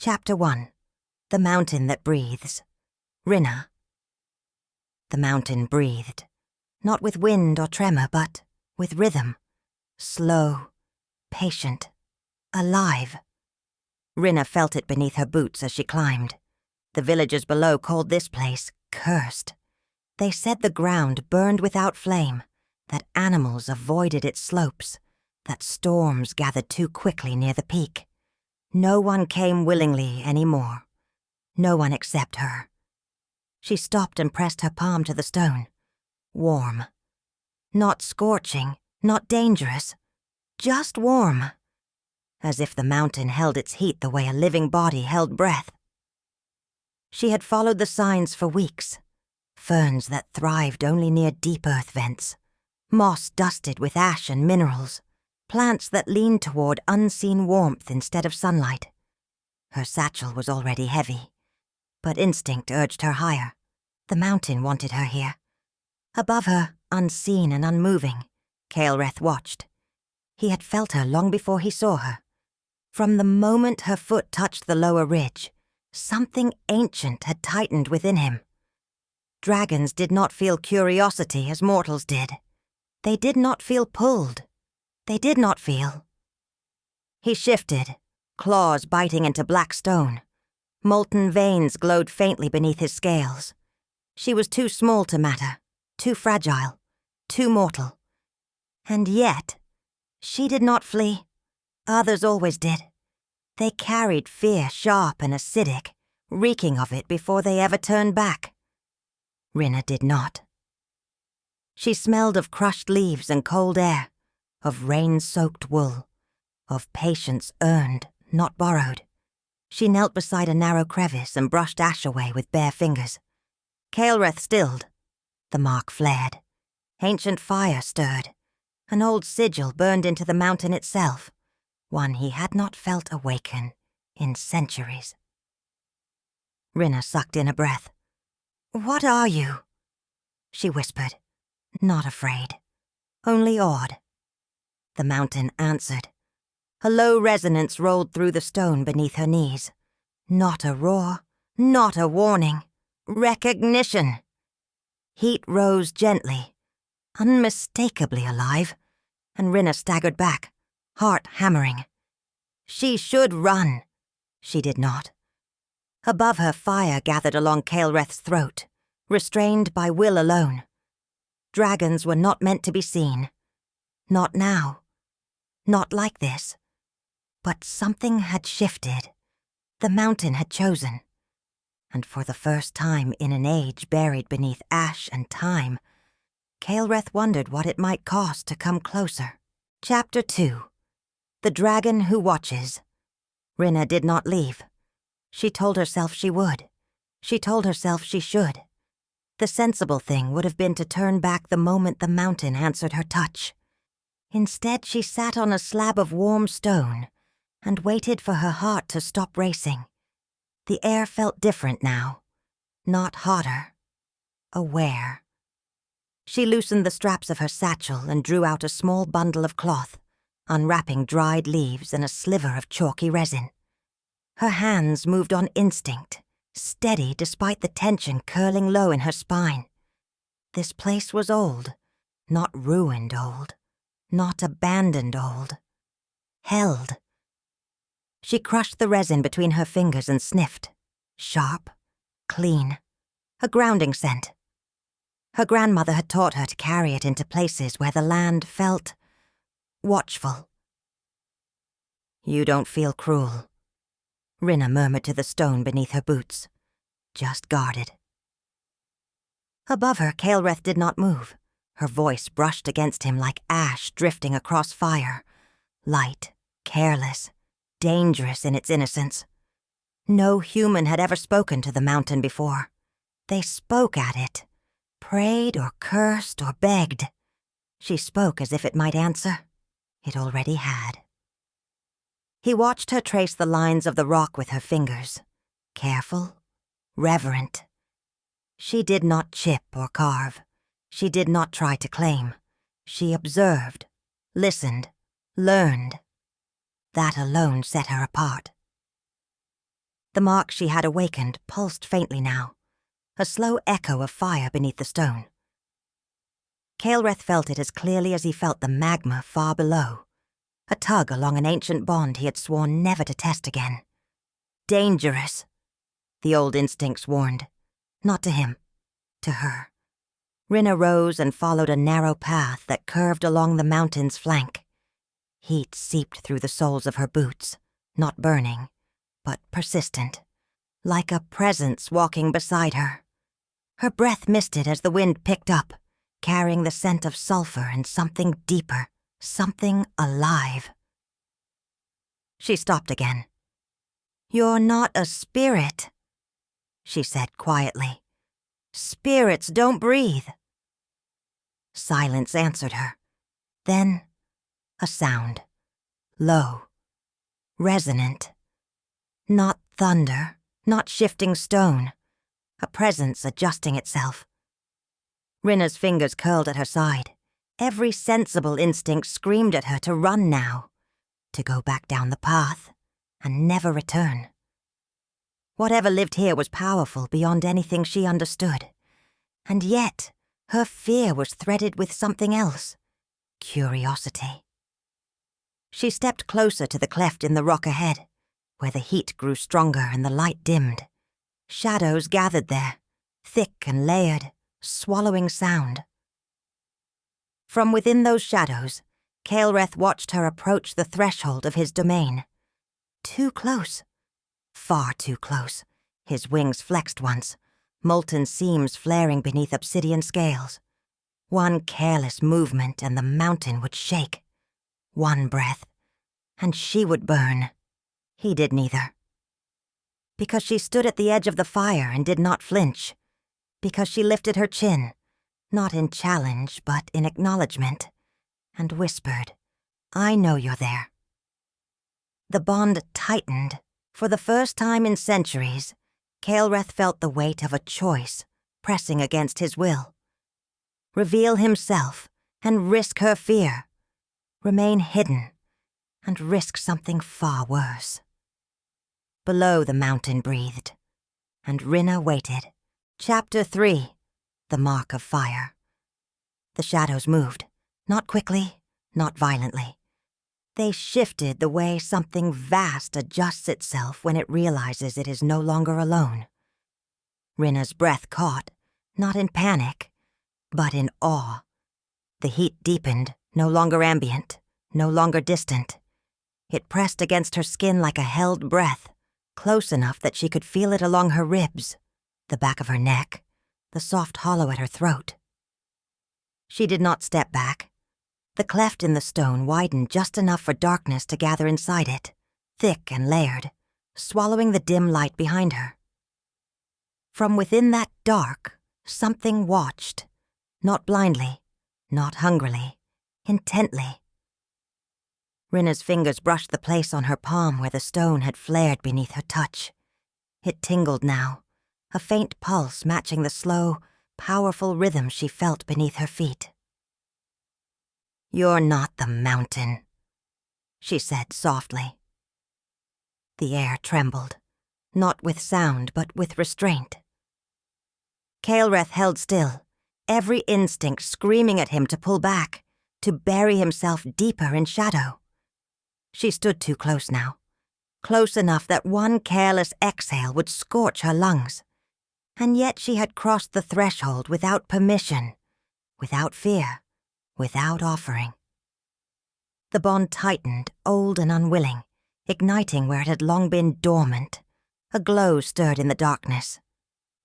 Chapter 1. The Mountain That Breathes. Rinna. The mountain breathed, not with wind or tremor, but with rhythm. Slow, patient, alive. Rinna felt it beneath her boots as she climbed. The villagers below called this place cursed. They said the ground burned without flame, that animals avoided its slopes, that storms gathered too quickly near the peak. No one came willingly anymore. No one except her. She stopped and pressed her palm to the stone. Warm. Not scorching, not dangerous. Just warm. As if the mountain held its heat the way a living body held breath. She had followed the signs for weeks. Ferns that thrived only near deep earth vents. Moss dusted with ash and minerals. Plants that leaned toward unseen warmth instead of sunlight. Her satchel was already heavy, but instinct urged her higher. The mountain wanted her here. Above her, unseen and unmoving, Caelreth watched. He had felt her long before he saw her. From the moment her foot touched the lower ridge, something ancient had tightened within him. Dragons did not feel curiosity as mortals did. They did not feel pulled. They did not feel. He shifted, claws biting into black stone. Molten veins glowed faintly beneath his scales. She was too small to matter, too fragile, too mortal. And yet, she did not flee. Others always did. They carried fear sharp and acidic, reeking of it before they ever turned back. Rinna did not. She smelled of crushed leaves and cold air, of rain-soaked wool, of patience earned, not borrowed. She knelt beside a narrow crevice and brushed ash away with bare fingers. Caelreth stilled. The mark flared. Ancient fire stirred. An old sigil burned into the mountain itself, one he had not felt awaken in centuries. Rinna sucked in a breath. "What are you?" she whispered, not afraid, only awed. The mountain answered. A low resonance rolled through the stone beneath her knees. Not a roar, not a warning. Recognition. Heat rose gently, unmistakably alive, and Rinna staggered back, heart hammering. She should run. She did not. Above her, fire gathered along Caelreth's throat, restrained by will alone. Dragons were not meant to be seen. Not now. Not like this. But something had shifted. The mountain had chosen. And for the first time in an age buried beneath ash and time, Caelreth wondered what it might cost to come closer. Chapter 2. The Dragon Who Watches. Rinna did not leave. She told herself she would. She told herself she should. The sensible thing would have been to turn back the moment the mountain answered her touch. Instead, she sat on a slab of warm stone and waited for her heart to stop racing. The air felt different now, not hotter, aware. She loosened the straps of her satchel and drew out a small bundle of cloth, unwrapping dried leaves and a sliver of chalky resin. Her hands moved on instinct, steady despite the tension curling low in her spine. This place was old, not ruined old, not abandoned old. Held. She crushed the resin between her fingers and sniffed. Sharp, clean, a grounding scent. Her grandmother had taught her to carry it into places where the land felt watchful. "You don't feel cruel," Rinna murmured to the stone beneath her boots. "Just guarded." Above her, Caelreth did not move. Her voice brushed against him like ash drifting across fire. Light, careless, dangerous in its innocence. No human had ever spoken to the mountain before. They spoke at it, prayed or cursed or begged. She spoke as if it might answer. It already had. He watched her trace the lines of the rock with her fingers. Careful, reverent. She did not chip or carve. She did not try to claim. She observed, listened, learned. That alone set her apart. The mark she had awakened pulsed faintly now, a slow echo of fire beneath the stone. Caelreth felt it as clearly as he felt the magma far below, a tug along an ancient bond he had sworn never to test again. Dangerous, the old instincts warned. Not to him, to her. Rinna rose and followed a narrow path that curved along the mountain's flank. Heat seeped through the soles of her boots, not burning, but persistent, like a presence walking beside her. Her breath misted as the wind picked up, carrying the scent of sulfur and something deeper, something alive. She stopped again. "You're not a spirit," she said quietly. "Spirits don't breathe." Silence answered her. Then, a sound. Low. Resonant. Not thunder, not shifting stone. A presence adjusting itself. Rinna's fingers curled at her side. Every sensible instinct screamed at her to run now, to go back down the path, and never return. Whatever lived here was powerful beyond anything she understood. And yet, her fear was threaded with something else. Curiosity. She stepped closer to the cleft in the rock ahead, where the heat grew stronger and the light dimmed. Shadows gathered there, thick and layered, swallowing sound. From within those shadows, Caelreth watched her approach the threshold of his domain. Too close. Far too close. His wings flexed once, molten seams flaring beneath obsidian scales. One careless movement and the mountain would shake. One breath, and she would burn. He did neither. Because she stood at the edge of the fire and did not flinch. Because she lifted her chin, not in challenge but in acknowledgement, and whispered, "I know you're there." The bond tightened. For the first time in centuries, Caelreth felt the weight of a choice pressing against his will. Reveal himself and risk her fear. Remain hidden and risk something far worse. Below the mountain breathed, and Rinna waited. Chapter 3. The Mark of Fire. The shadows moved, not quickly, not violently. They shifted the way something vast adjusts itself when it realizes it is no longer alone. Rinna's breath caught, not in panic, but in awe. The heat deepened, no longer ambient, no longer distant. It pressed against her skin like a held breath, close enough that she could feel it along her ribs, the back of her neck, the soft hollow at her throat. She did not step back. The cleft in the stone widened just enough for darkness to gather inside it, thick and layered, swallowing the dim light behind her. From within that dark, something watched, not blindly, not hungrily, intently. Rinna's fingers brushed the place on her palm where the stone had flared beneath her touch. It tingled now, a faint pulse matching the slow, powerful rhythm she felt beneath her feet. "You're not the mountain," she said softly. The air trembled, not with sound but with restraint. Caelreth held still, every instinct screaming at him to pull back, to bury himself deeper in shadow. She stood too close now, close enough that one careless exhale would scorch her lungs. And yet she had crossed the threshold without permission, without fear, without offering. The bond tightened, old and unwilling, igniting where it had long been dormant. A glow stirred in the darkness.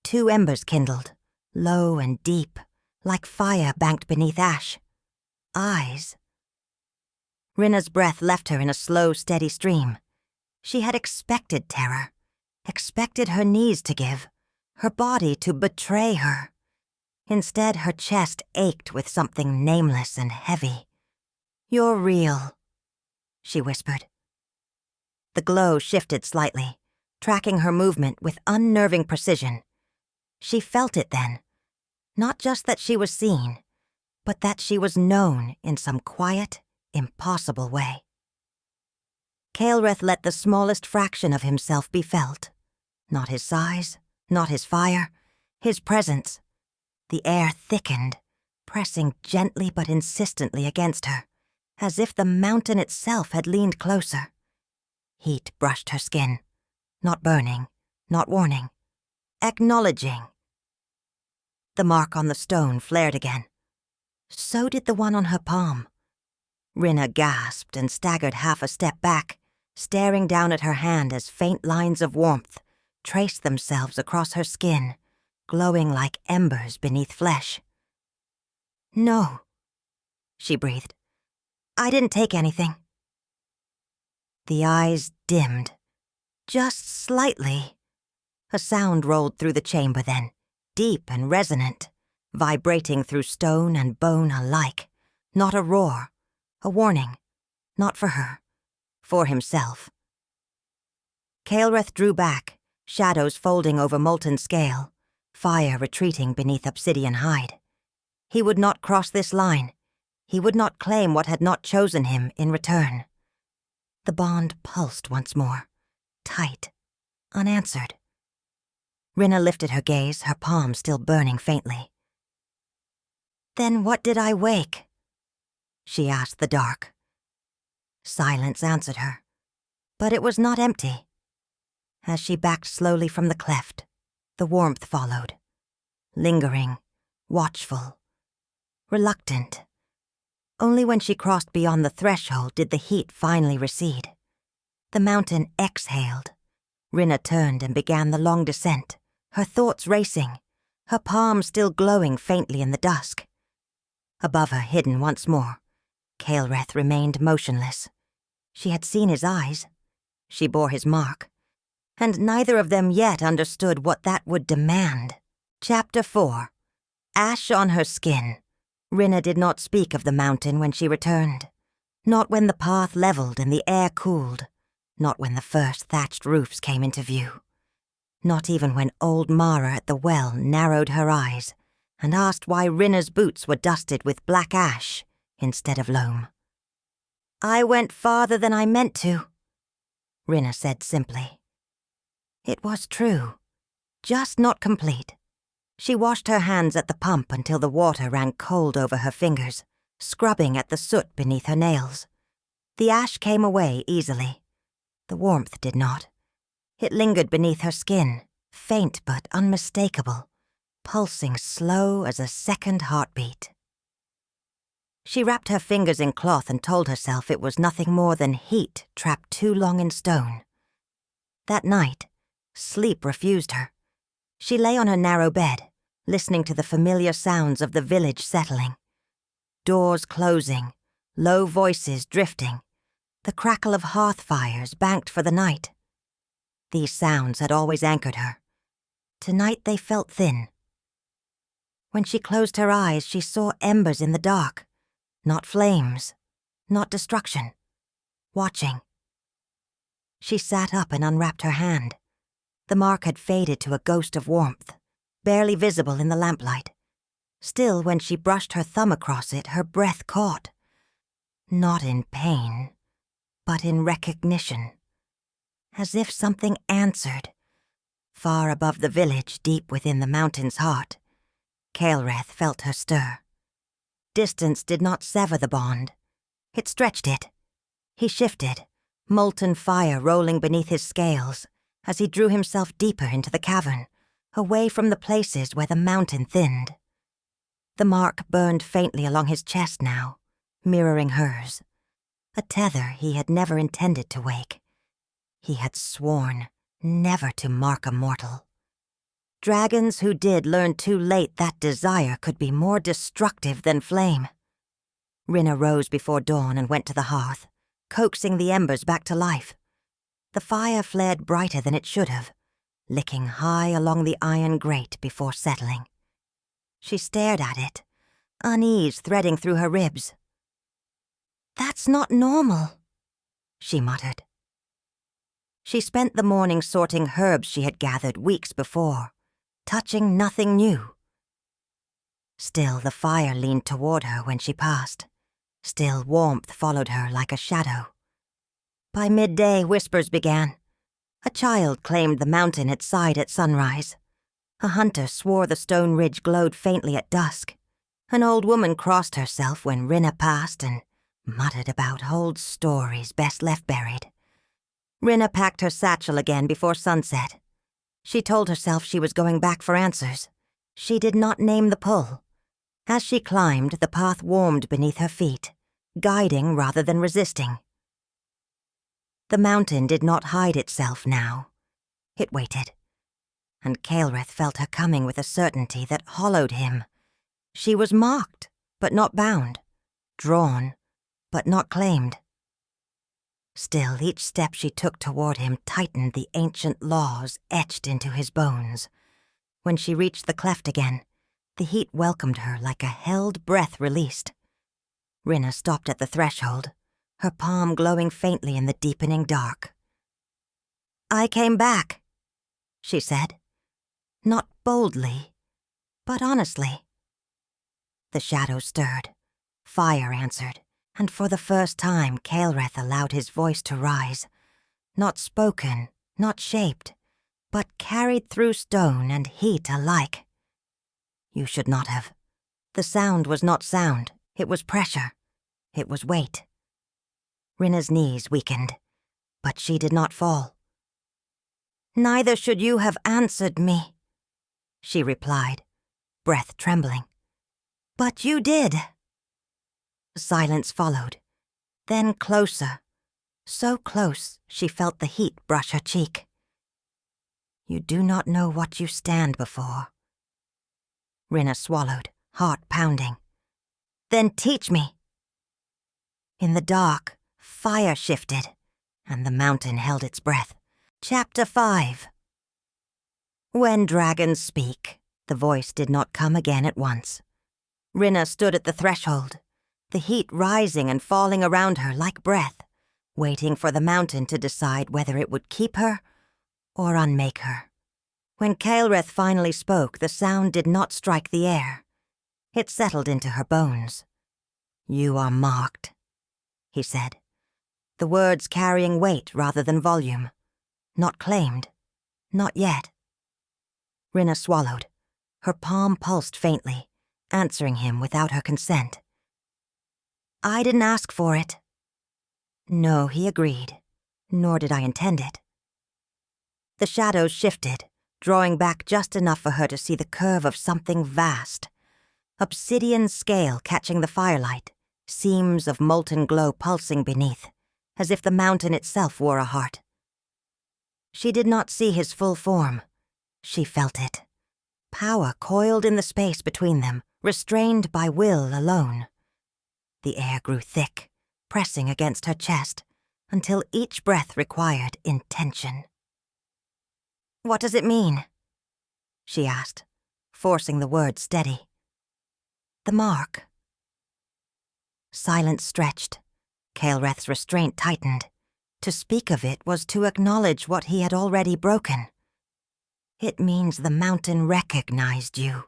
2 embers kindled, low and deep, like fire banked beneath ash. Eyes. Rinna's breath left her in a slow, steady stream. She had expected terror, expected her knees to give, her body to betray her. Instead, her chest ached with something nameless and heavy. "You're real," she whispered. The glow shifted slightly, tracking her movement with unnerving precision. She felt it then. Not just that she was seen, but that she was known in some quiet, impossible way. Caelreth let the smallest fraction of himself be felt, Not his size, not his fire, his presence. The air thickened, pressing gently but insistently against her, as if the mountain itself had leaned closer. Heat brushed her skin, not burning, not warning, acknowledging. The mark on the stone flared again. So did the one on her palm. Rinna gasped and staggered half a step back, staring down at her hand as faint lines of warmth traced themselves across her skin, glowing like embers beneath flesh. "No," she breathed. "I didn't take anything." The eyes dimmed, just slightly. A sound rolled through the chamber then, deep and resonant, vibrating through stone and bone alike. Not a roar, a warning. Not for her, for himself. Caelreth drew back, shadows folding over molten scale, fire retreating beneath obsidian hide. He would not cross this line. He would not claim what had not chosen him in return. The bond pulsed once more, tight, unanswered. Rinna lifted her gaze, her palm still burning faintly. "Then what did I wake?" she asked the dark. Silence answered her, but it was not empty. As she backed slowly from the cleft, the warmth followed, lingering, watchful, reluctant. Only when she crossed beyond the threshold did the heat finally recede. The mountain exhaled. Rinna turned and began the long descent, her thoughts racing, her palm still glowing faintly in the dusk. Above her, hidden once more, Caelreth remained motionless. She had seen his eyes. She bore his mark. And neither of them yet understood what that would demand. Chapter 4. Ash on her skin. Rinna did not speak of the mountain when she returned. Not when the path leveled and the air cooled. Not when the first thatched roofs came into view. Not even when old Mara at the well narrowed her eyes and asked why Rinna's boots were dusted with black ash instead of loam. "I went farther than I meant to," Rinna said simply. It was true, just not complete. She washed her hands at the pump until the water ran cold over her fingers, scrubbing at the soot beneath her nails. The ash came away easily. The warmth did not. It lingered beneath her skin, faint but unmistakable, pulsing slow as a second heartbeat. She wrapped her fingers in cloth and told herself it was nothing more than heat trapped too long in stone. That night, sleep refused her. She lay on her narrow bed, listening to the familiar sounds of the village settling. Doors closing, low voices drifting, the crackle of hearth fires banked for the night. These sounds had always anchored her. Tonight they felt thin. When she closed her eyes, she saw embers in the dark. Not flames, not destruction. Watching. She sat up and unwrapped her hand. The mark had faded to a ghost of warmth, barely visible in the lamplight. Still, when she brushed her thumb across it, her breath caught. Not in pain, but in recognition. As if something answered. Far above the village, deep within the mountain's heart, Caelreth felt her stir. Distance did not sever the bond. It stretched it. He shifted, molten fire rolling beneath his scales, as he drew himself deeper into the cavern, away from the places where the mountain thinned. The mark burned faintly along his chest now, mirroring hers. A tether he had never intended to wake. He had sworn never to mark a mortal. Dragons who did learn too late that desire could be more destructive than flame. Rinna rose before dawn and went to the hearth, coaxing the embers back to life. The fire flared brighter than it should have, licking high along the iron grate before settling. She stared at it, unease threading through her ribs. "That's not normal," she muttered. She spent the morning sorting herbs she had gathered weeks before, touching nothing new. Still, the fire leaned toward her when she passed. Still, warmth followed her like a shadow. By midday, whispers began. A child claimed the mountain had sighed at sunrise. A hunter swore the stone ridge glowed faintly at dusk. An old woman crossed herself when Rinna passed and muttered about old stories best left buried. Rinna packed her satchel again before sunset. She told herself she was going back for answers. She did not name the pull. As she climbed, the path warmed beneath her feet, guiding rather than resisting. The mountain did not hide itself now. It waited, and Caelrith felt her coming with a certainty that hollowed him. She was marked, but not bound, drawn, but not claimed. Still, each step she took toward him tightened the ancient laws etched into his bones. When she reached the cleft again, the heat welcomed her like a held breath released. Rinna stopped at the threshold, her palm glowing faintly in the deepening dark. "I came back," she said. Not boldly, but honestly. The shadows stirred. Fire answered, and for the first time Caelrith allowed his voice to rise. Not spoken, not shaped, but carried through stone and heat alike. "You should not have." The sound was not sound, it was pressure. It was weight. Rinna's knees weakened, but she did not fall. "Neither should you have answered me," she replied, breath trembling. "But you did." Silence followed, then closer, so close she felt the heat brush her cheek. "You do not know what you stand before." Rinna swallowed, heart pounding. "Then teach me." In the dark, fire shifted, and the mountain held its breath. Chapter 5. When dragons speak, the voice did not come again at once. Rinna stood at the threshold, the heat rising and falling around her like breath, waiting for the mountain to decide whether it would keep her or unmake her. When Caelrith finally spoke, the sound did not strike the air. It settled into her bones. "You are marked," he said, the words carrying weight rather than volume. Not claimed. Not yet. Rinna swallowed. Her palm pulsed faintly, answering him without her consent. "I didn't ask for it." "No," he agreed. "Nor did I intend it." The shadows shifted, drawing back just enough for her to see the curve of something vast. Obsidian scale catching the firelight, seams of molten glow pulsing beneath, as if the mountain itself wore a heart. She did not see his full form. She felt it. Power coiled in the space between them, restrained by will alone. The air grew thick, pressing against her chest, until each breath required intention. "What does it mean?" she asked, forcing the words steady. "The mark." Silence stretched. Caelrith's restraint tightened. To speak of it was to acknowledge what he had already broken. "It means the mountain recognized you,"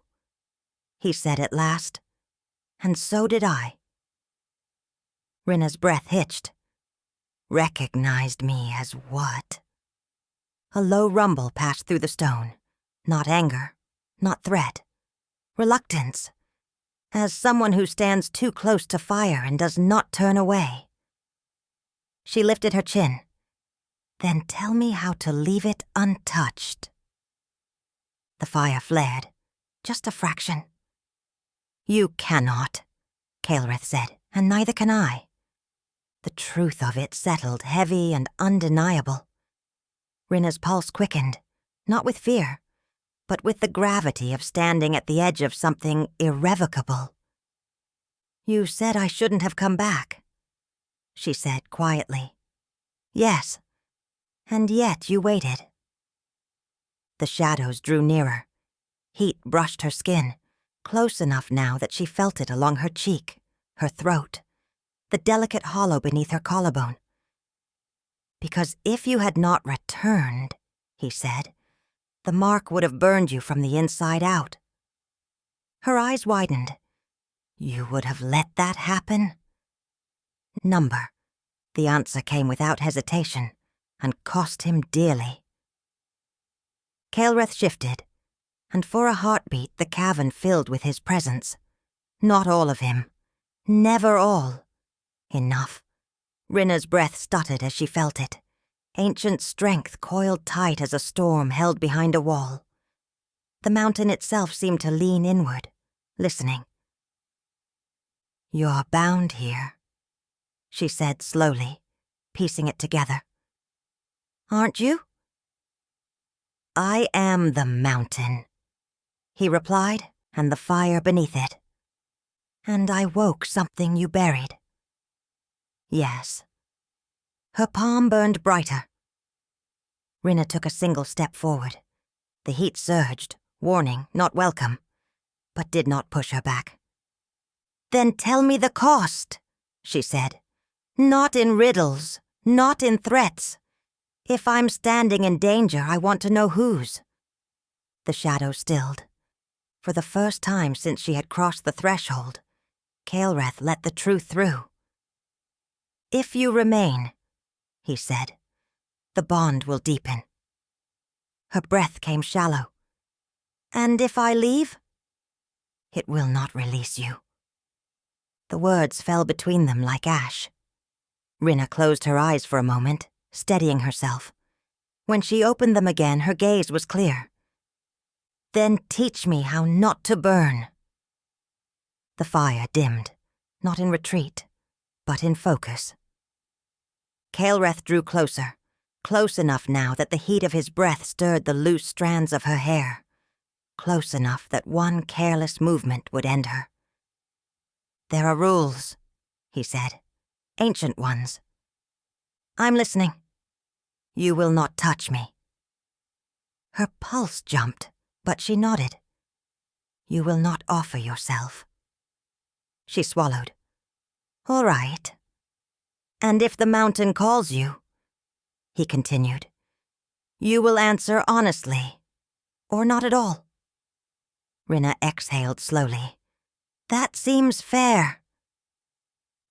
he said at last. "And so did I." Rinna's breath hitched. "Recognized me as what?" A low rumble passed through the stone. Not anger, not threat. Reluctance. As someone who stands too close to fire and does not turn away. She lifted her chin. "Then tell me how to leave it untouched." The fire flared, just a fraction. "You cannot," Caelrith said, "and neither can I." The truth of it settled heavy and undeniable. Rinna's pulse quickened, not with fear, but with the gravity of standing at the edge of something irrevocable. "You said I shouldn't have come back," she said quietly. "Yes, and yet you waited." The shadows drew nearer. Heat brushed her skin, close enough now that she felt it along her cheek, her throat, the delicate hollow beneath her collarbone. "Because if you had not returned," he said, "the mark would have burned you from the inside out." Her eyes widened. "You would have let that happen?" "Number." The answer came without hesitation, and cost him dearly. Kael'reth shifted, and for a heartbeat the cavern filled with his presence. Not all of him. Never all. Enough. Rinna's breath stuttered as she felt it. Ancient strength coiled tight as a storm held behind a wall. The mountain itself seemed to lean inward, listening. "You're bound here," she said slowly, piecing it together. "Aren't you?" "I am the mountain," he replied, "and the fire beneath it. And I woke something you buried." "Yes." Her palm burned brighter. Rinna took a single step forward. The heat surged, warning, not welcome, but did not push her back. "Then tell me the cost," she said. "Not in riddles, not in threats. If I'm standing in danger, I want to know whose." The shadow stilled. For the first time since she had crossed the threshold, Kael'reth let the truth through. "If you remain," he said, "the bond will deepen." Her breath came shallow. "And if I leave?" "It will not release you." The words fell between them like ash. Rinna closed her eyes for a moment, steadying herself. When she opened them again, her gaze was clear. "Then teach me how not to burn." The fire dimmed, not in retreat, but in focus. Kael'reth drew closer, close enough now that the heat of his breath stirred the loose strands of her hair, close enough that one careless movement would end her. "There are rules," he said, "ancient ones." "I'm listening." "You will not touch me." Her pulse jumped, but she nodded. "You will not offer yourself." She swallowed. "All right. And if the mountain calls you," he continued, "you will answer honestly, or not at all." Rinna exhaled slowly. "That seems fair."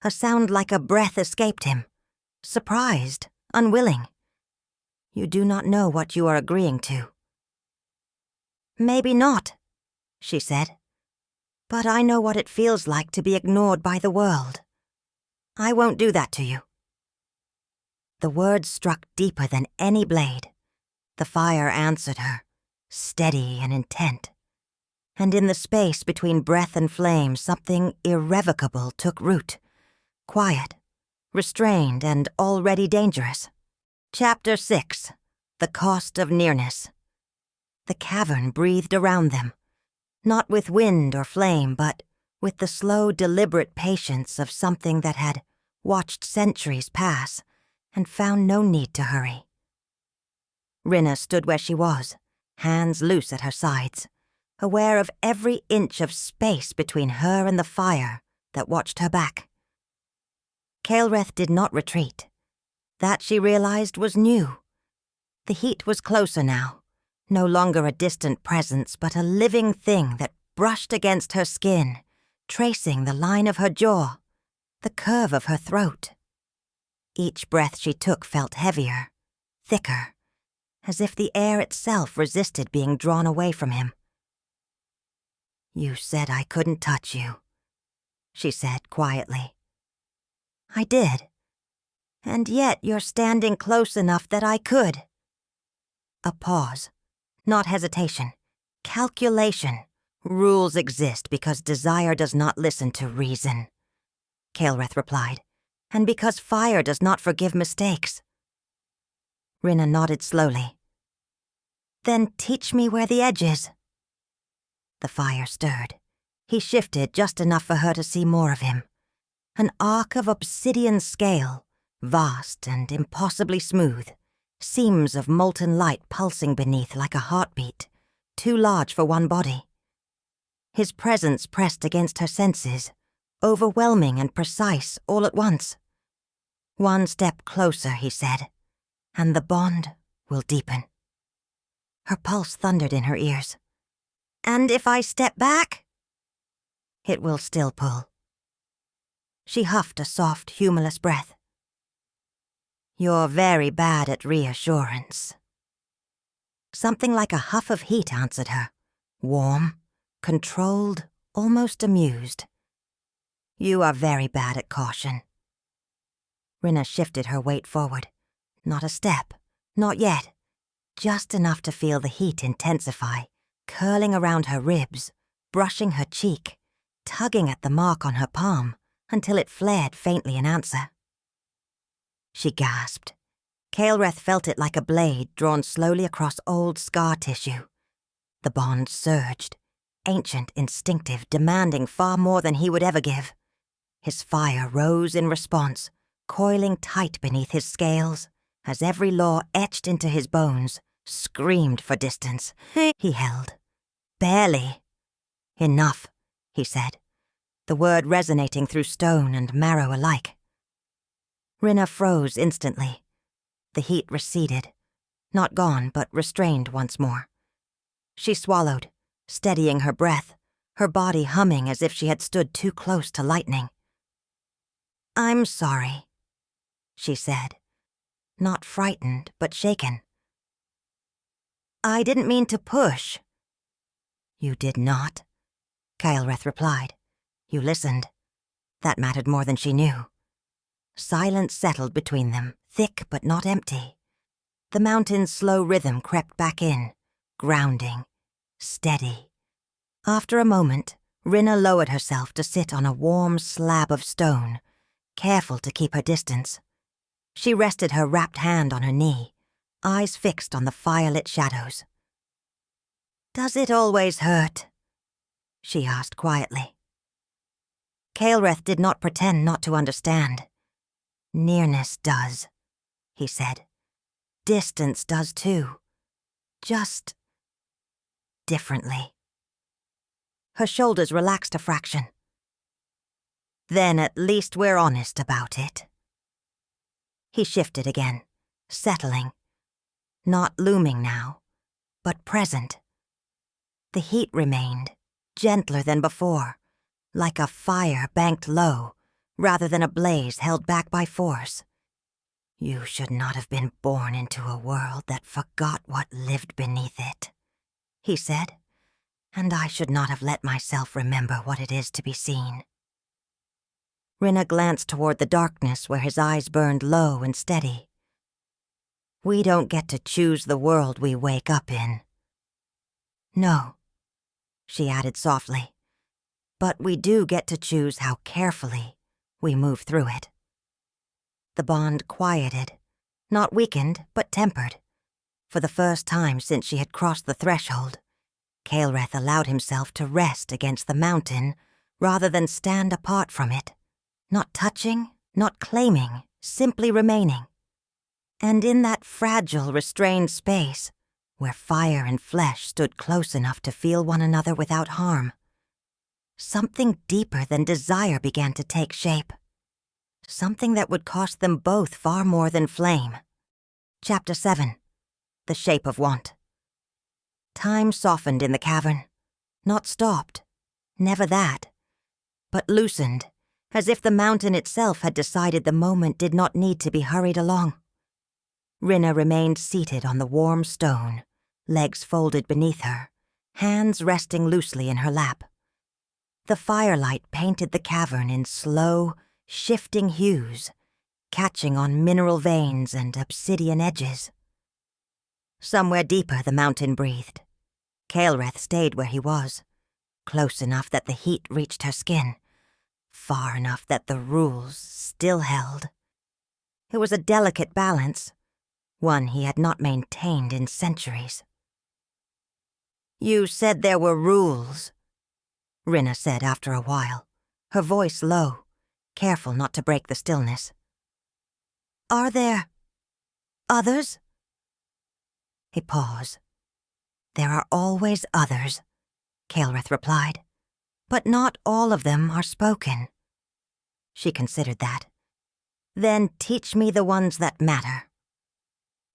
A sound like a breath escaped him, surprised, unwilling. "You do not know what you are agreeing to." "Maybe not," she said. "But I know what it feels like to be ignored by the world. I won't do that to you." The words struck deeper than any blade. The fire answered her, steady and intent. And in the space between breath and flame, something irrevocable took root. Quiet, restrained, and already dangerous. Chapter 6. The Cost of Nearness. The cavern breathed around them, not with wind or flame, but with the slow, deliberate patience of something that had watched centuries pass and found no need to hurry. Rinna stood where she was, hands loose at her sides, aware of every inch of space between her and the fire that watched her back. Kael'reth did not retreat. That, she realized, was new. The heat was closer now, no longer a distant presence, but a living thing that brushed against her skin, tracing the line of her jaw, the curve of her throat. Each breath she took felt heavier, thicker, as if the air itself resisted being drawn away from him. "You said I couldn't touch you," she said quietly. "I did. And yet you're standing close enough that I could." A pause. Not hesitation. Calculation. "Rules exist because desire does not listen to reason," Kael'reth replied, "and because fire does not forgive mistakes." Rinna nodded slowly. "Then teach me where the edge is." The fire stirred. He shifted just enough for her to see more of him. An arc of obsidian scale, vast and impossibly smooth, seams of molten light pulsing beneath like a heartbeat, too large for one body. His presence pressed against her senses, overwhelming and precise all at once. "One step closer," he said, "and the bond will deepen." Her pulse thundered in her ears. "And if I step back?" "It will still pull." She huffed a soft, humorless breath. "You're very bad at reassurance." Something like a huff of heat answered her, warm, controlled, almost amused. "You are very bad at caution." Rinna shifted her weight forward. Not a step, not yet. Just enough to feel the heat intensify, curling around her ribs, brushing her cheek, tugging at the mark on her palm until it flared faintly in answer. She gasped. Caelreth felt it like a blade drawn slowly across old scar tissue. The bond surged, ancient, instinctive, demanding far more than he would ever give. His fire rose in response, coiling tight beneath his scales, as every law etched into his bones screamed for distance. He held. Barely. "Enough," he said, the word resonating through stone and marrow alike. Rinna froze instantly. The heat receded. Not gone, but restrained once more. She swallowed, steadying her breath, her body humming as if she had stood too close to lightning. "I'm sorry," she said, not frightened, but shaken. "I didn't mean to push." "You did not," Caelreth replied. "You listened." That mattered more than she knew. Silence settled between them, thick but not empty. The mountain's slow rhythm crept back in, grounding, steady. After a moment, Rinna lowered herself to sit on a warm slab of stone, careful to keep her distance. She rested her wrapped hand on her knee, eyes fixed on the firelit shadows. "Does it always hurt?" she asked quietly. Caelreth did not pretend not to understand. "Nearness does," he said. "Distance does too. Just differently." Her shoulders relaxed a fraction. "Then at least we're honest about it." He shifted again, settling. Not looming now, but present. The heat remained, gentler than before, like a fire banked low, rather than a blaze held back by force. "You should not have been born into a world that forgot what lived beneath it," he said, "and I should not have let myself remember what it is to be seen." Rinna glanced toward the darkness where his eyes burned low and steady. "We don't get to choose the world we wake up in." "No," she added softly, "but we do get to choose how carefully we move through it." The bond quieted, not weakened, but tempered. For the first time since she had crossed the threshold, Caelreth allowed himself to rest against the mountain rather than stand apart from it, not touching, not claiming, simply remaining. And in that fragile, restrained space, where fire and flesh stood close enough to feel one another without harm, something deeper than desire began to take shape. Something that would cost them both far more than flame. Chapter 7. The Shape of Want. Time softened in the cavern. Not stopped. Never that. But loosened, as if the mountain itself had decided the moment did not need to be hurried along. Rinna remained seated on the warm stone, legs folded beneath her, hands resting loosely in her lap. The firelight painted the cavern in slow, shifting hues, catching on mineral veins and obsidian edges. Somewhere deeper the mountain breathed. Caelreth stayed where he was, close enough that the heat reached her skin, far enough that the rules still held. It was a delicate balance, one he had not maintained in centuries. "You said there were rules," Rinna said after a while, her voice low, careful not to break the stillness. "Are there others?" A pause. "There are always others," Caelreth replied, "but not all of them are spoken." She considered that. "Then teach me the ones that matter."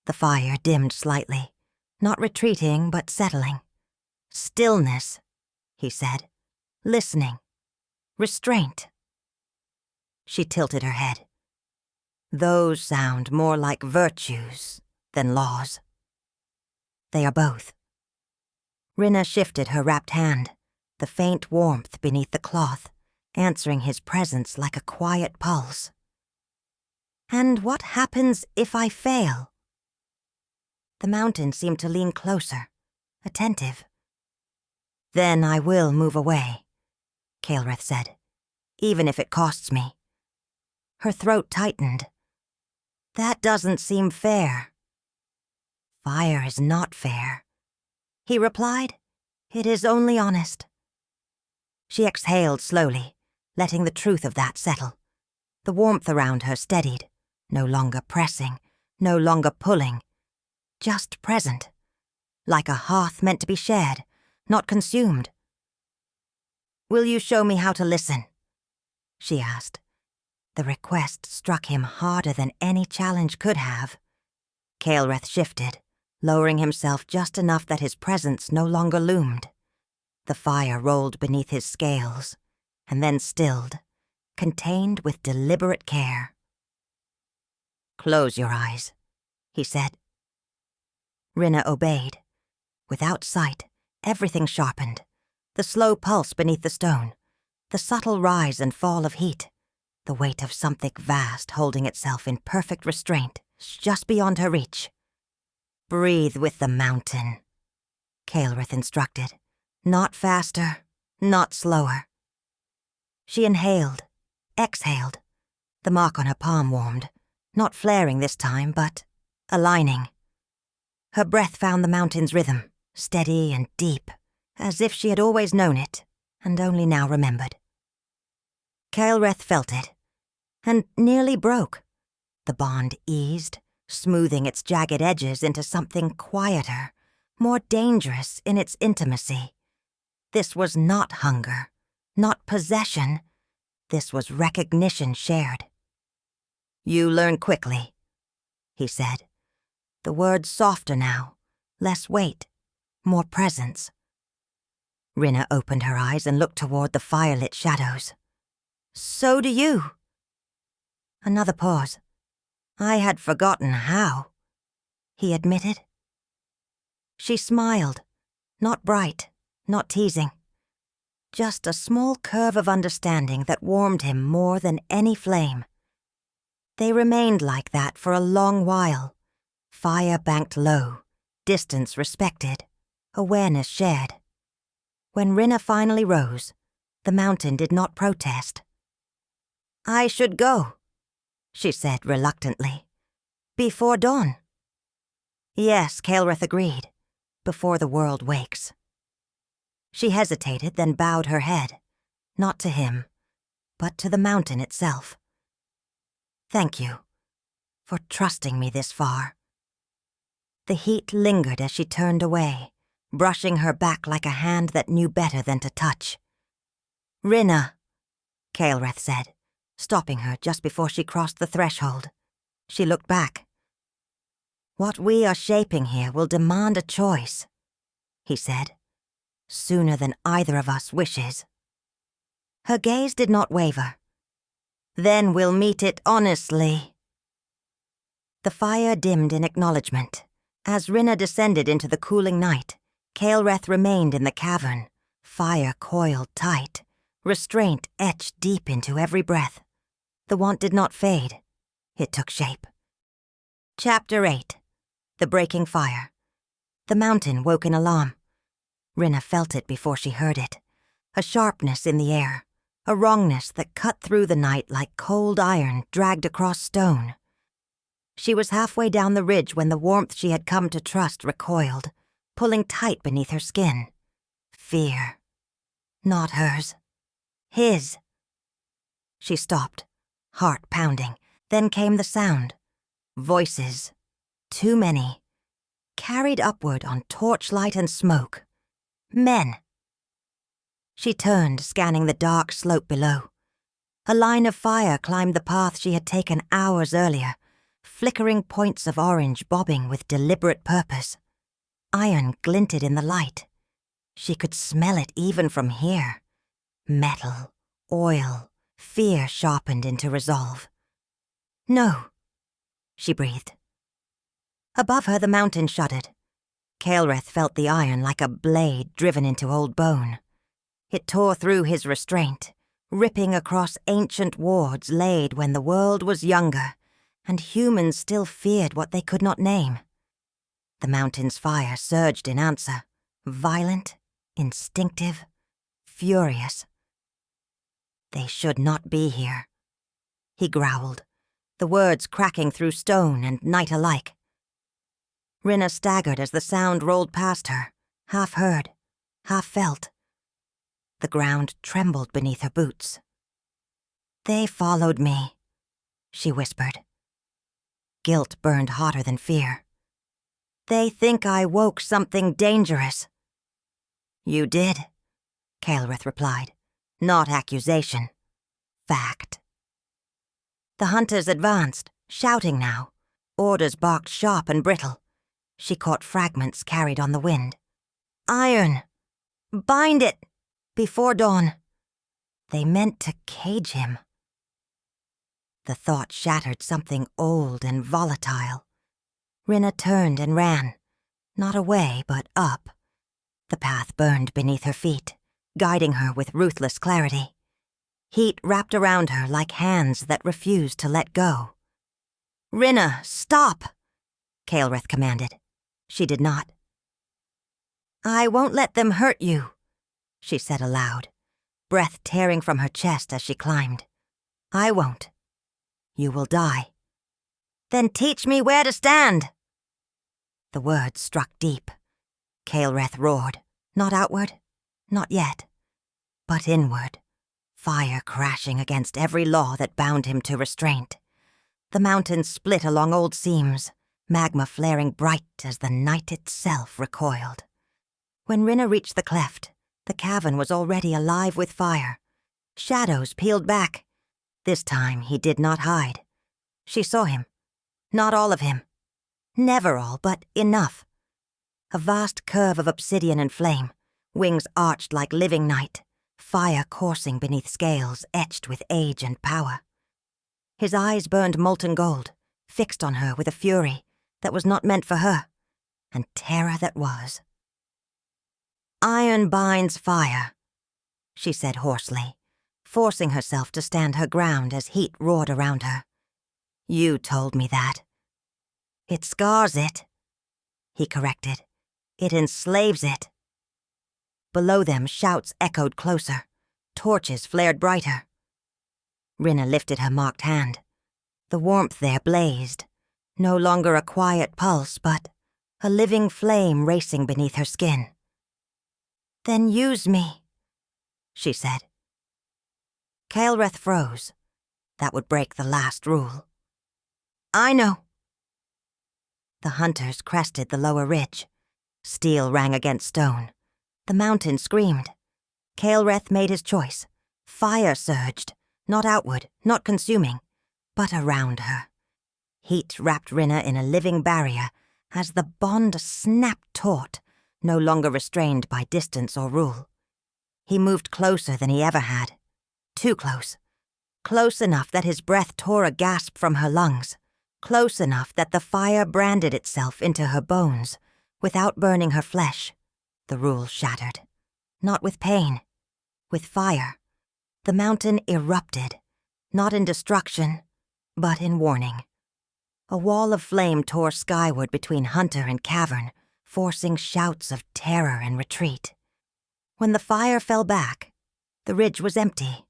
The fire dimmed slightly, not retreating but settling. "Stillness," he said, "listening, restraint." She tilted her head. "Those sound more like virtues than laws." They are both. Rinna shifted her wrapped hand, the faint warmth beneath the cloth, answering his presence like a quiet pulse. And what happens if I fail? The mountain seemed to lean closer, attentive. Then I will move away, Caelreth said, even if it costs me. Her throat tightened. That doesn't seem fair. Fire is not fair, he replied. It is only honest. She exhaled slowly, letting the truth of that settle. The warmth around her steadied, no longer pressing, no longer pulling, just present, like a hearth meant to be shared, not consumed. Will you show me how to listen? She asked. The request struck him harder than any challenge could have. Caelreth shifted, lowering himself just enough that his presence no longer loomed. The fire rolled beneath his scales, and then stilled, contained with deliberate care. Close your eyes, he said. Rinna obeyed. Without sight, everything sharpened. The slow pulse beneath the stone, the subtle rise and fall of heat, the weight of something vast holding itself in perfect restraint, just beyond her reach. Breathe with the mountain, Caelreth instructed. Not faster, not slower. She inhaled, exhaled. The mark on her palm warmed, not flaring this time, but aligning. Her breath found the mountain's rhythm, steady and deep, as if she had always known it, and only now remembered. Caelreth felt it, and nearly broke. The bond eased, smoothing its jagged edges into something quieter, more dangerous in its intimacy. This was not hunger, not possession. This was recognition shared. You learn quickly, he said. The words softer now, less weight, more presence. Rinna opened her eyes and looked toward the firelit shadows. So do you. Another pause. I had forgotten how, he admitted. She smiled, not bright, not teasing. Just a small curve of understanding that warmed him more than any flame. They remained like that for a long while. Fire banked low, distance respected, awareness shared. When Rinna finally rose, the mountain did not protest. I should go, she said reluctantly. Before dawn. Yes, Caelreth agreed. Before the world wakes. She hesitated, then bowed her head, not to him, but to the mountain itself. Thank you for trusting me this far. The heat lingered as she turned away, brushing her back like a hand that knew better than to touch. Rinna, Caelreth said, stopping her just before she crossed the threshold. She looked back. What we are shaping here will demand a choice, he said, sooner than either of us wishes. Her gaze did not waver. Then we'll meet it honestly. The fire dimmed in acknowledgement. As Rinna descended into the cooling night, Caelreth remained in the cavern, fire coiled tight, restraint etched deep into every breath. The want did not fade. It took shape. Chapter 8. The Breaking Fire. The mountain woke in alarm. Rinna felt it before she heard it. A sharpness in the air, a wrongness that cut through the night like cold iron dragged across stone. She was halfway down the ridge when the warmth she had come to trust recoiled, pulling tight beneath her skin. Fear. Not hers. His. She stopped, heart pounding. Then came the sound. Voices. Too many. Carried upward on torchlight and smoke. Men. She turned, scanning the dark slope below. A line of fire climbed the path she had taken hours earlier, flickering points of orange bobbing with deliberate purpose. Iron glinted in the light. She could smell it even from here. Metal, oil, fear sharpened into resolve. No, she breathed. Above her the mountain shuddered. Caelreth felt the iron like a blade driven into old bone. It tore through his restraint, ripping across ancient wards laid when the world was younger, and humans still feared what they could not name. The mountain's fire surged in answer, violent, instinctive, furious. "They should not be here," he growled, the words cracking through stone and night alike. Rinna staggered as the sound rolled past her, half heard, half felt. The ground trembled beneath her boots. "They followed me," she whispered. Guilt burned hotter than fear. "They think I woke something dangerous." "You did," Caelreth replied. "Not accusation. Fact." The hunters advanced, shouting now. Orders barked sharp and brittle. She caught fragments carried on the wind. "Iron! Bind it! Before dawn." They meant to cage him. The thought shattered something old and volatile. Rinna turned and ran, not away but up. The path burned beneath her feet, guiding her with ruthless clarity. Heat wrapped around her like hands that refused to let go. "Rinna, stop!" Caelreth commanded. She did not. "I won't let them hurt you," she said aloud, breath tearing from her chest as she climbed. "I won't. You will die." "Then teach me where to stand." The words struck deep. Caelreth roared, not outward, not yet, but inward, fire crashing against every law that bound him to restraint. The mountains split along old seams, magma flaring bright as the night itself recoiled. When Rinna reached the cleft, the cavern was already alive with fire. Shadows peeled back. This time he did not hide. She saw him. Not all of him. Never all, but enough. A vast curve of obsidian and flame, wings arched like living night, fire coursing beneath scales etched with age and power. His eyes burned molten gold, fixed on her with a fury that was not meant for her, and terror that was. "Iron binds fire," she said hoarsely, forcing herself to stand her ground as heat roared around her. "You told me that." "It scars it," he corrected. "It enslaves it." Below them, shouts echoed closer. Torches flared brighter. Rinna lifted her marked hand. The warmth there blazed, no longer a quiet pulse, but a living flame racing beneath her skin. "Then use me," she said. Caelreth froze. That would break the last rule. "I know." The hunters crested the lower ridge. Steel rang against stone. The mountain screamed. Caelreth made his choice. Fire surged, not outward, not consuming, but around her. Heat wrapped Rinna in a living barrier as the bond snapped taut, no longer restrained by distance or rule. He moved closer than he ever had. Too close. Close enough that his breath tore a gasp from her lungs. Close enough that the fire branded itself into her bones, without burning her flesh. The rule shattered. Not with pain, with fire. The mountain erupted, not in destruction, but in warning. A wall of flame tore skyward between hunter and cavern, forcing shouts of terror and retreat. When the fire fell back, the ridge was empty.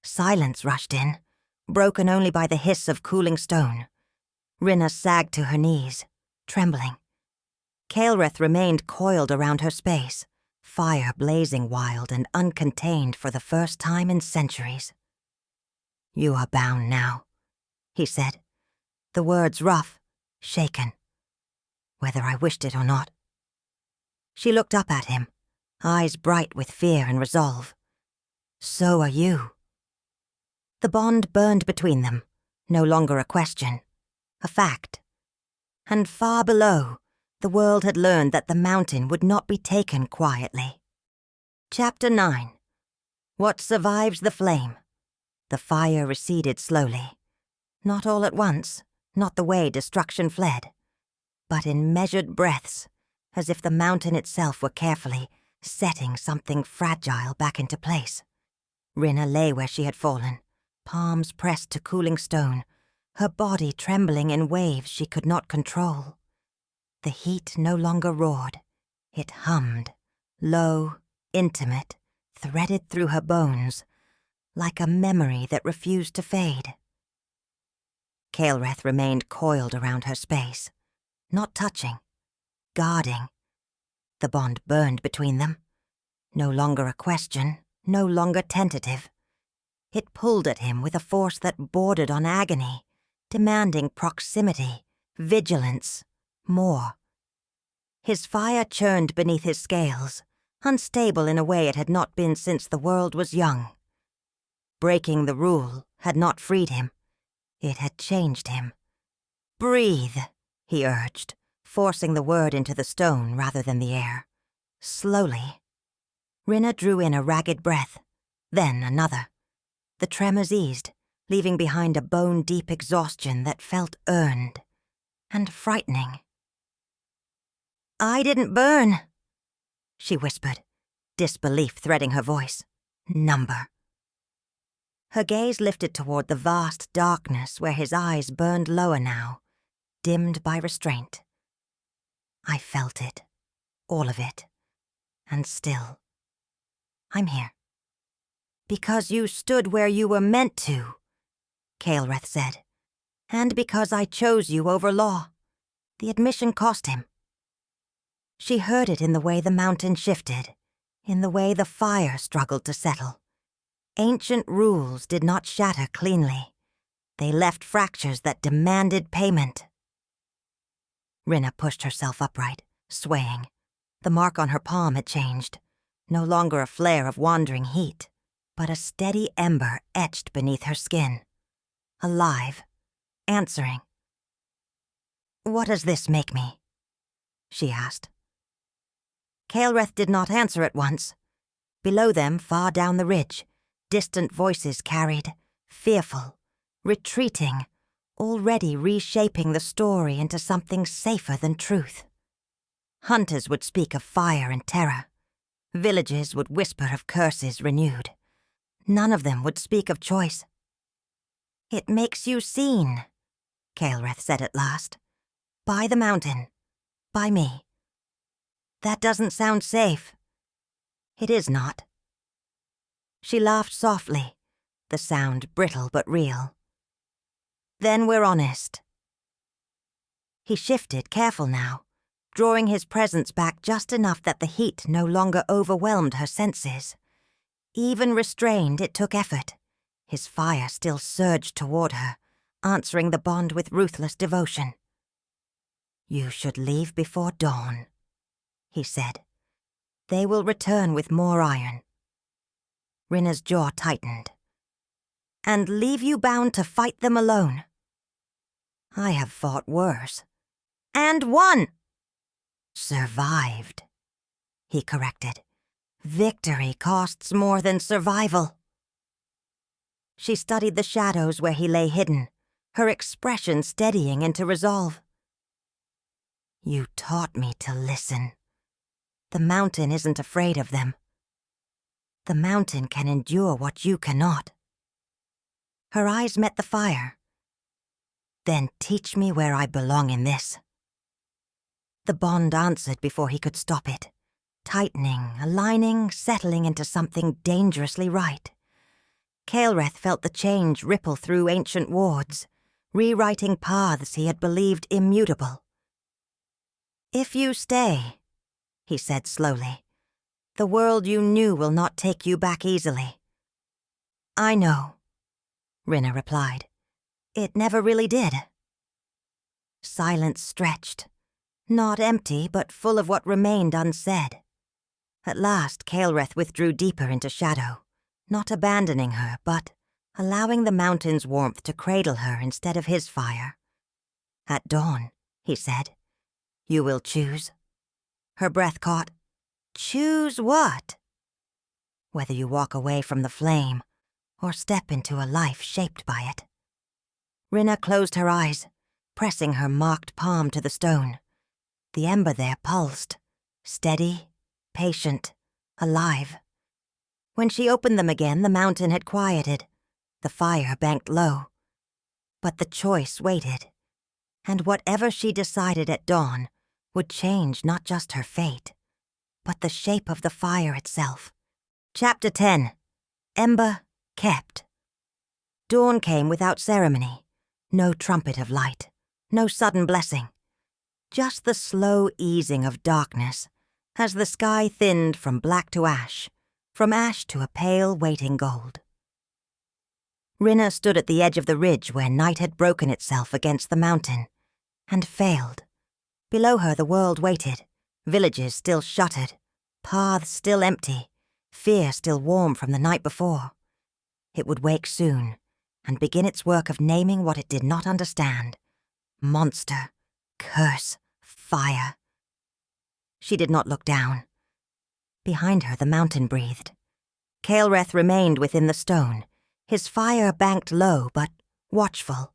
Silence rushed in, broken only by the hiss of cooling stone. Rinna sagged to her knees, trembling. Caelreth remained coiled around her space, fire blazing wild and uncontained for the first time in centuries. "You are bound now," he said, the words rough, shaken. "Whether I wished it or not." She looked up at him, eyes bright with fear and resolve. "So are you." The bond burned between them, no longer a question, a fact. And far below, the world had learned that the mountain would not be taken quietly. Chapter 9. What survives the flame? The fire receded slowly. Not all at once, not the way destruction fled, but in measured breaths, as if the mountain itself were carefully setting something fragile back into place. Rinna lay where she had fallen, palms pressed to cooling stone, her body trembling in waves she could not control. The heat no longer roared. It hummed, low, intimate, threaded through her bones, like a memory that refused to fade. Caelreth remained coiled around her space, not touching, guarding. The bond burned between them. No longer a question, no longer tentative. It pulled at him with a force that bordered on agony, demanding proximity, vigilance, more. His fire churned beneath his scales, unstable in a way it had not been since the world was young. Breaking the rule had not freed him. It had changed him. "Breathe," he urged, forcing the word into the stone rather than the air. Slowly. Rinna drew in a ragged breath, then another. The tremors eased, leaving behind a bone-deep exhaustion that felt earned and frightening. "I didn't burn," she whispered, disbelief threading her voice. "Number." Her gaze lifted toward the vast darkness where his eyes burned lower now, dimmed by restraint. I felt it, all of it, and still. "I'm here." "Because you stood where you were meant to," Caelreth said, "and because I chose you over law." The admission cost him. She heard it in the way the mountain shifted, in the way the fire struggled to settle. Ancient rules did not shatter cleanly. They left fractures that demanded payment. Rinna pushed herself upright, swaying. The mark on her palm had changed. No longer a flare of wandering heat, but a steady ember etched beneath her skin. Alive, answering. "What does this make me?" she asked. Caelreth did not answer at once. Below them, far down the ridge, distant voices carried, fearful, retreating, already reshaping the story into something safer than truth. Hunters would speak of fire and terror. Villages would whisper of curses renewed. None of them would speak of choice. "It makes you seen," Caelreth said at last. "By the mountain. By me. That doesn't sound safe." "It is not." She laughed softly, the sound brittle but real. "Then we're honest." He shifted, careful now, drawing his presence back just enough that the heat no longer overwhelmed her senses. Even restrained, it took effort. His fire still surged toward her, answering the bond with ruthless devotion. "You should leave before dawn," he said. "They will return with more iron." Rinna's jaw tightened. "And leave you bound to fight them alone?" "I have fought worse." "And won!" "Survived," he corrected. "Victory costs more than survival." She studied the shadows where he lay hidden, her expression steadying into resolve. "You taught me to listen. The mountain isn't afraid of them. The mountain can endure what you cannot." Her eyes met the fire. "Then teach me where I belong in this." The bond answered before he could stop it, tightening, aligning, settling into something dangerously right. Caelreth felt the change ripple through ancient wards, rewriting paths he had believed immutable. "If you stay," he said slowly, "the world you knew will not take you back easily." "I know," Rinna replied. "It never really did." Silence stretched, not empty but full of what remained unsaid. At last Caelreth withdrew deeper into shadow, not abandoning her, but allowing the mountain's warmth to cradle her instead of his fire. "At dawn," he said, "you will choose." Her breath caught. "Choose what?" "Whether you walk away from the flame or step into a life shaped by it." Rinna closed her eyes, pressing her marked palm to the stone. The ember there pulsed, steady, patient, alive. When she opened them again, the mountain had quieted, the fire banked low. But the choice waited, and whatever she decided at dawn would change not just her fate, but the shape of the fire itself. Chapter 10. Ember kept. Dawn came without ceremony, no trumpet of light, no sudden blessing, just the slow easing of darkness as the sky thinned from black to ash, from ash to a pale waiting gold. Rinna stood at the edge of the ridge where night had broken itself against the mountain, and failed. Below her the world waited, villages still shuttered, paths still empty, fear still warm from the night before. It would wake soon, and begin its work of naming what it did not understand. Monster, curse, fire. She did not look down. Behind her the mountain breathed. Caelreth remained within the stone, his fire banked low but watchful.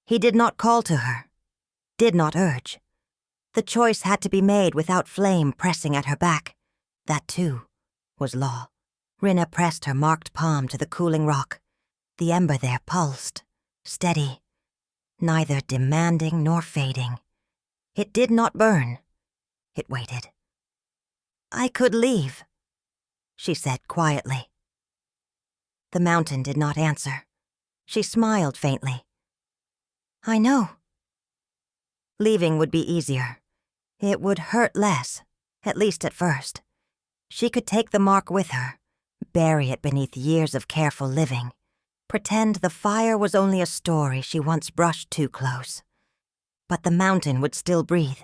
He did not call to her, did not urge. The choice had to be made without flame pressing at her back. That, too, was law. Rinna pressed her marked palm to the cooling rock. The ember there pulsed, steady, neither demanding nor fading. It did not burn. It waited. "I could leave," she said quietly. The mountain did not answer. She smiled faintly. "I know." Leaving would be easier. It would hurt less, at least at first. She could take the mark with her, bury it beneath years of careful living, pretend the fire was only a story she once brushed too close. But the mountain would still breathe,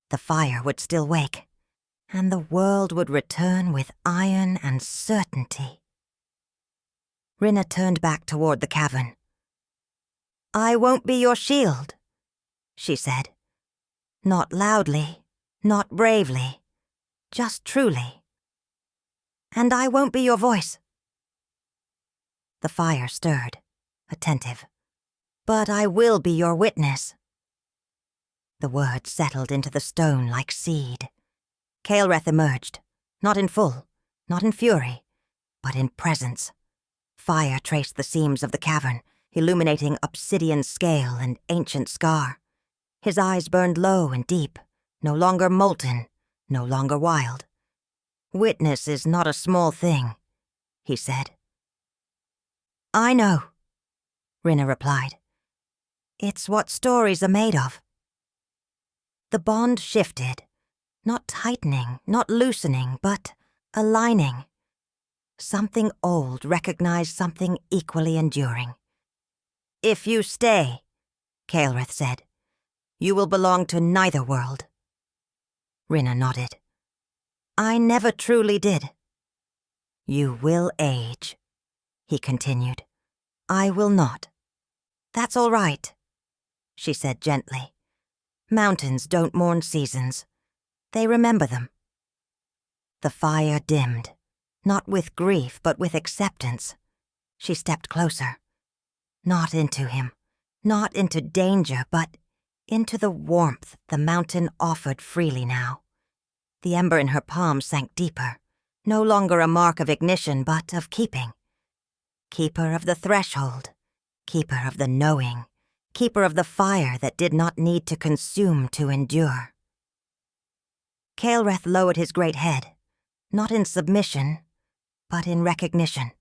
the fire would still wake, and the world would return with iron and certainty. Rinna turned back toward the cavern. "I won't be your shield," she said. Not loudly, not bravely, just truly. "And I won't be your voice." The fire stirred, attentive. "But I will be your witness." The words settled into the stone like seed. Caelreth emerged, not in full, not in fury, but in presence. Fire traced the seams of the cavern, illuminating obsidian scale and ancient scar. His eyes burned low and deep, no longer molten, no longer wild. "Witness is not a small thing," he said. "I know," Rinna replied. "It's what stories are made of." The bond shifted, not tightening, not loosening, but aligning. Something old recognized something equally enduring. "If you stay," Caelreth said, "you will belong to neither world." Rinna nodded. "I never truly did." "You will age," he continued. "I will not." "That's all right," she said gently. "Mountains don't mourn seasons. They remember them." The fire dimmed, not with grief but with acceptance. She stepped closer. Not into him, not into danger, but into the warmth the mountain offered freely now. The ember in her palm sank deeper, no longer a mark of ignition but of keeping. Keeper of the threshold, keeper of the knowing, keeper of the fire that did not need to consume to endure. Caelreth lowered his great head, not in submission, but in recognition.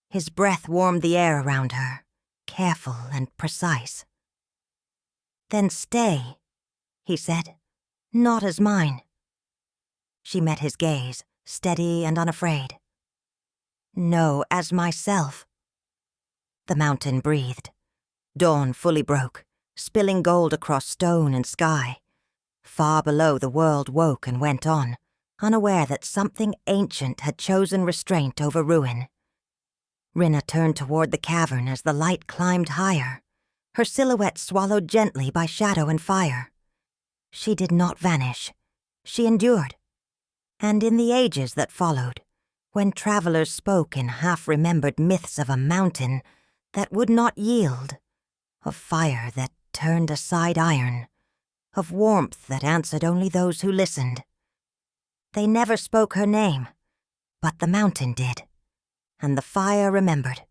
His breath warmed the air around her, careful and precise. "Then stay," he said, "not as mine." She met his gaze, steady and unafraid. "No, as myself." The mountain breathed. Dawn fully broke, spilling gold across stone and sky. Far below the world woke and went on, unaware that something ancient had chosen restraint over ruin. Rinna turned toward the cavern as the light climbed higher, her silhouette swallowed gently by shadow and fire. She did not vanish. She endured. And in the ages that followed, when travelers spoke in half-remembered myths of a mountain that would not yield, of fire that turned aside iron, of warmth that answered only those who listened, They never spoke her name, but the mountain did, and the fire remembered.